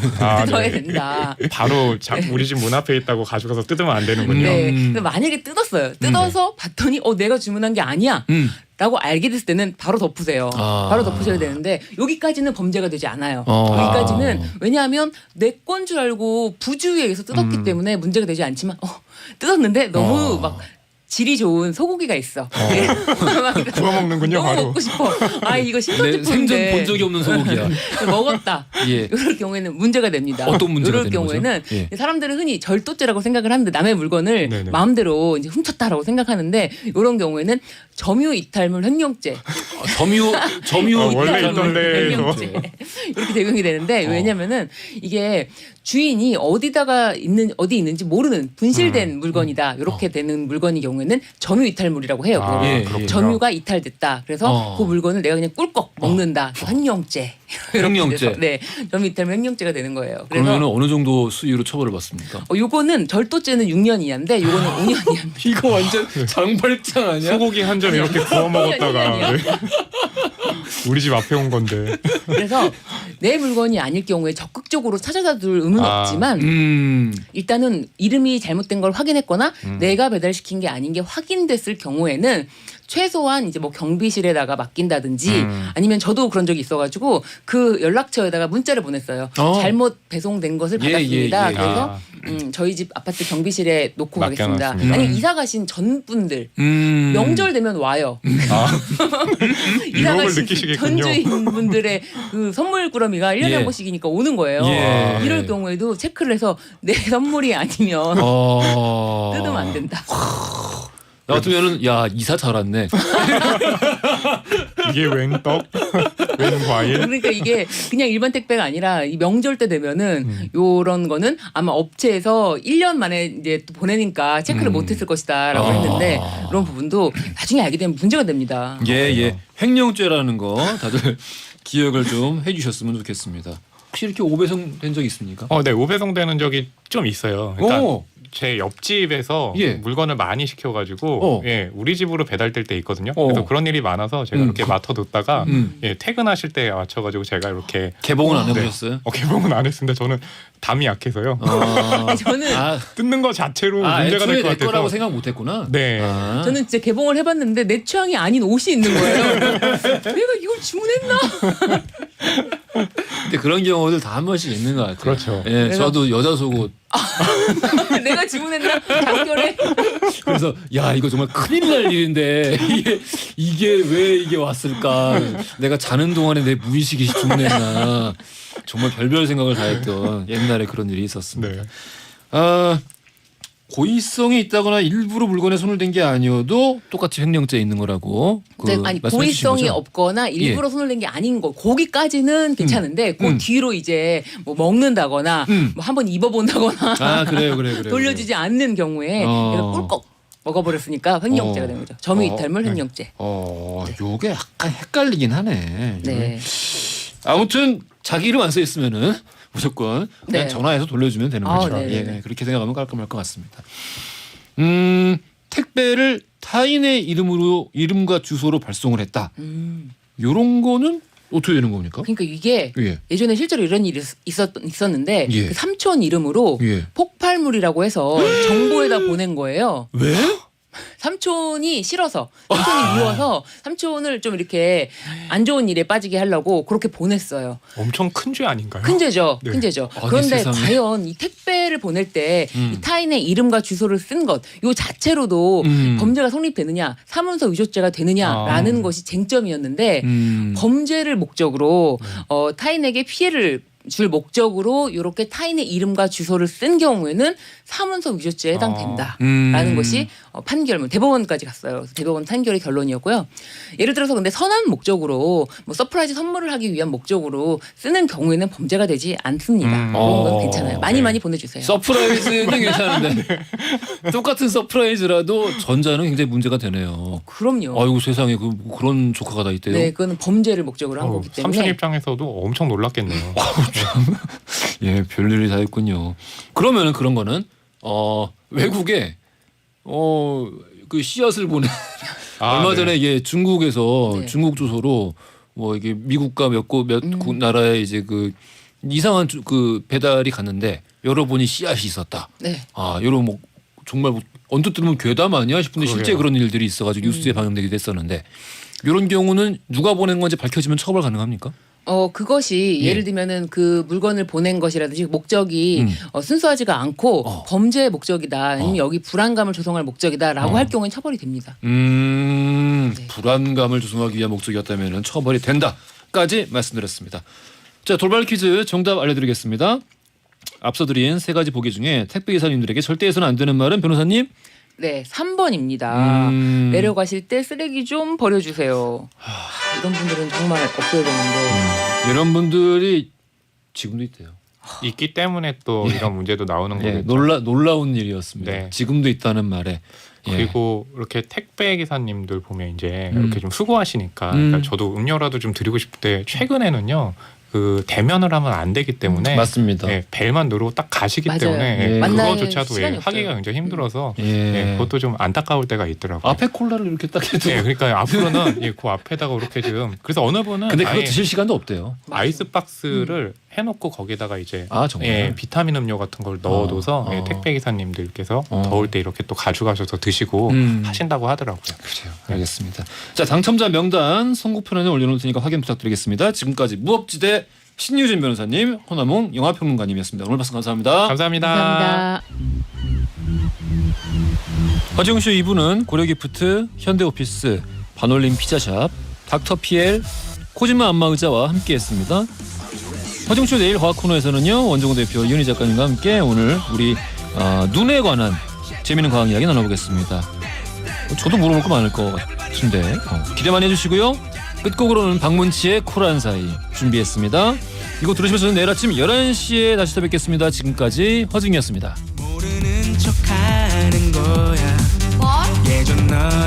뜯어야 네. 된다. 바로 우리 집 문 앞에 있다고 가져가서 뜯으면 안 되는군요. 네. 근데 만약에 뜯었어요. 뜯어서 봤더니 내가 주문한 게 아니야. 라고 알게 됐을 때는 바로 덮으세요. 바로 덮으셔야 되는데 여기까지는 범죄가 되지 않아요. 여기까지는 왜냐하면 내 건 줄 알고 부주의에 의해서 뜯었기 때문에 문제가 되지 않지만 뜯었는데 너무 막 질이 좋은 소고기가 있어. 구워 먹는군요. 너무 바로. 먹고 싶어. 이거 내 신선식품인데 생전 본 적이 없는 소고기야. 먹었다. 예. 이럴 경우에는 문제가 됩니다. 어떤 문제가 이럴 되는 경우에는 거죠? 예. 사람들은 흔히 절도죄라고 생각을 하는데 남의 물건을 네네. 마음대로 이제 훔쳤다라고 생각하는데 이런 경우에는 점유 이탈물 횡령죄. 점유 원래 이탈물 있던데, 횡령죄 이렇게 적용이 되는데 왜냐면은 이게 주인이 어디 있는지 모르는 분실된 물건이다. 이렇게 되는 물건의 경우에는 점유 이탈물이라고 해요. 그거를. 예, 그렇군요. 점유가 이탈됐다. 그래서 그 물건을 내가 그냥 꿀꺽 먹는다. 횡령죄. 횡령죄. 네, 점유 이탈물 횡령죄가 되는 거예요. 그래서 그러면 어느 정도 수위로 처벌을 받습니까? 요거는 절도죄는 6년 이하인데 요거는 5년 이하입니다. 이거 완전 장발장 아니야? 소고기 한 점 이렇게 구워 먹었다가 아니야. 네. 우리 집 앞에 온 건데. 그래서 내 물건이 아닐 경우에 적극적으로 찾아다 둘 의무는 아. 없지만 일단은 이름이 잘못된 걸 확인했거나 내가 배달시킨 게 아닌 게 확인됐을 경우에는 최소한 이제 뭐 경비실에다가 맡긴다든지 아니면 저도 그런 적이 있어가지고 그 연락처에다가 문자를 보냈어요. 잘못 배송된 것을 예, 받았습니다. 예, 예. 그래서 저희 집 아파트 경비실에 놓고 가겠습니다. 맡겨놨습니다. 아니면 이사 가신 전 분들 명절 되면 와요. 이사 유혹을 가신 느끼시겠군요. 전주인 분들의 그 선물 꾸러미가 1년에 예. 한 번씩이니까 오는 거예요. 예. 이럴 경우에도 체크를 해서 내 선물이 아니면 뜯으면 안 된다. 나 같으면은 야 이사 잘 왔네. 이게 웬 떡? 웬 과일? 그러니까 이게 그냥 일반 택배가 아니라 이 명절 때 되면은 요런 거는 아마 업체에서 1년 만에 이제 또 보내니까 체크를 못했을 것이다라고 했는데 그런 부분도 나중에 알게 되면 문제가 됩니다. 예. 횡령죄라는 거 다들 기억을 좀 해주셨으면 좋겠습니다. 혹시 이렇게 오배송 된 적 있습니까? 네, 오배송 되는 적이 좀 있어요. 그러니까 오. 제 옆집에서 예. 물건을 많이 시켜가지고 예, 우리 집으로 배달될 때 있거든요. 그래서 그런 일이 많아서 제가 이렇게 맡아뒀다가 예, 퇴근하실 때 맞춰가지고 제가 이렇게 개봉은 안 해보셨어요? 개봉은 안 했습니다. 저는 담이 약해서요. 저는 뜯는 거 자체로 문제가 될 애초에 것 내 거라고 같아서. 생각 못했구나. 네. 저는 진짜 개봉을 해봤는데 내 취향이 아닌 옷이 있는 거예요. 내가 이걸 주문했나? 근데 그런 경우들 다 한 번씩 있는 것 같아요. 그렇죠. 예, 저도 여자 속옷. 내가 주문했나? 작별에. 그래서 야 이거 정말 큰일 날 일인데 이게 왜 이게 왔을까? 내가 자는 동안에 내 무의식이 주문했나? 정말 별별 생각을 다 했던 옛날에 그런 일이 있었습니다. 네. 고의성이 있다거나 일부러 물건에 손을 댄 게 아니어도 똑같이 횡령죄 있는 거라고. 아니 말씀해 주신 고의성이 거죠? 없거나 일부러 손을 댄 게 아닌 거 거기까지는 괜찮은데 그 뒤로 이제 뭐 먹는다거나 뭐 한번 입어본다거나 아 그래요. 돌려주지 않는 경우에 얘가 꿀꺽 먹어버렸으니까 횡령죄가 되는 거죠. 점유이탈물 횡령죄. 요게 약간 헷갈리긴 하네. 네. 아무튼 자기 이름 안 써 있으면은 무조건 그냥 네. 전화해서 돌려주면 되는 거죠. 네네. 예, 그렇게 생각하면 깔끔할 것 같습니다. 택배를 타인의 이름과 주소로 발송을 했다. 요런 거는 어떻게 되는 겁니까? 그러니까 이게 예. 예전에 실제로 이런 일이 있었는데 예. 그 삼촌 이름으로 예. 폭발물이라고 해서 정보에다 보낸 거예요. 왜? 삼촌이 싫어서 삼촌이 미워서 삼촌을 좀 이렇게 안 좋은 일에 빠지게 하려고 그렇게 보냈어요. 엄청 큰 죄 아닌가요? 큰 죄죠. 네. 큰 죄죠. 아니, 그런데 세상에. 과연 이 택배를 보낼 때 이 타인의 이름과 주소를 쓴 것, 요 자체로도 범죄가 성립되느냐, 사문서 위조죄가 되느냐라는 것이 쟁점이었는데 범죄를 목적으로 타인에게 피해를 줄 목적으로 이렇게 타인의 이름과 주소를 쓴 경우에는 사문서 위조죄에 해당된다라는 것이 판결문 대법원까지 갔어요. 그래서 대법원 판결의 결론이었고요. 예를 들어서 근데 선한 목적으로 뭐 서프라이즈 선물을 하기 위한 목적으로 쓰는 경우에는 범죄가 되지 않습니다. 그런 건 괜찮아요. 많이 보내주세요. 서프라이즈는 괜찮은데 똑같은 서프라이즈라도 전자는 굉장히 문제가 되네요. 그럼요. 아이고 세상에 그런 조카가 다 있대요. 네, 그거는 범죄를 목적으로 한 거기 때문에. 삼촌 입장에서도 엄청 놀랐겠네요. 예, 별일이 다 있군요. 그러면은 그런 거는 외국에 그 씨앗을 보내 얼마 전에 예 중국에서 네. 중국 주소로 뭐 이게 미국과 몇 나라에 이제 그 이상한 그 배달이 갔는데 열어보니 씨앗이 있었다. 네. 여러 뭐 정말 뭐 언뜻 들으면 괴담 아니야 싶은데 실제 그러게요. 그런 일들이 있어가지고 뉴스에 방영되기도 했었는데 이런 경우는 누가 보낸 건지 밝혀지면 처벌 가능합니까? 그것이 예. 예를 들면은 그 물건을 보낸 것이라든지 목적이 순수하지가 않고 범죄의 목적이다. 아니면 여기 불안감을 조성할 목적이다라고 할 경우엔 처벌이 됩니다. 불안감을 조성하기 위한 목적이었다면 처벌이 된다까지 말씀드렸습니다. 자, 돌발 퀴즈 정답 알려드리겠습니다. 앞서 드린 세 가지 보기 중에 택배 기사님들에게 절대 해서는 안 되는 말은 변호사님? 네, 3번입니다. 내려가실 때 쓰레기 좀 버려주세요. 이런 분들은 정말 없어야 되는데. 이런 분들이 지금도 있대요. 있기 때문에 또 예. 이런 문제도 나오는 예, 거겠죠. 놀라운 일이었습니다. 네. 지금도 있다는 말에. 예. 그리고 이렇게 택배 기사님들 보면 이제 음. 이렇게 좀 수고하시니까 그러니까 저도 음료라도 좀 드리고 싶을 때 최근에는요 그 대면을 하면 안 되기 때문에 맞습니다. 예, 벨만 누르고 딱 가시기 맞아요. 때문에 예. 예, 만날 그거조차도 시간이 예, 없어요. 하기가 굉장히 힘들어서 예. 예, 그것도 좀 안타까울 때가 있더라고요. 앞에 콜라를 이렇게 딱 해도. 예, 그러니까 앞으로는 예, 그 앞에다가 이렇게 좀 그래서 어느 분은 근데 그거 아예 드실 시간도 없대요. 아이스박스를 해놓고 거기다가 이제 아 정말. 예, 비타민 음료 같은 걸 넣어둬서 예, 택배 기사님들께서 더울 때 이렇게 또 가져가셔서 드시고 하신다고 하더라고요. 그래요. 알겠습니다. 자, 당첨자 명단 선곡표란에 올려놓을 테니까 확인 부탁드리겠습니다. 지금까지 무법지대 신유진 변호사님, 허남홍 영화평론가님이었습니다. 오늘 말씀 감사합니다. 감사합니다. 감사합니다. 허지웅쇼 2부는 고려기프트, 현대오피스, 반올림 피자샵, 닥터피엘, 코지마 안마의자와 함께했습니다. 허지웅쇼 내일 과학 코너에서는요, 원종호 대표 이은희 작가님과 함께 오늘 우리 눈에 관한 재미있는 과학 이야기 나눠보겠습니다. 저도 물어볼 거 많을 것 같은데 기대 많이 해주시고요. 끝곡으로는 박문치의 쿨한 사이 준비했습니다. 이거 들으시면서 저는 내일 아침 11시에 다시 찾아뵙겠습니다. 지금까지 허지웅이었습니다. 모르는 척하는 거야. 예전 너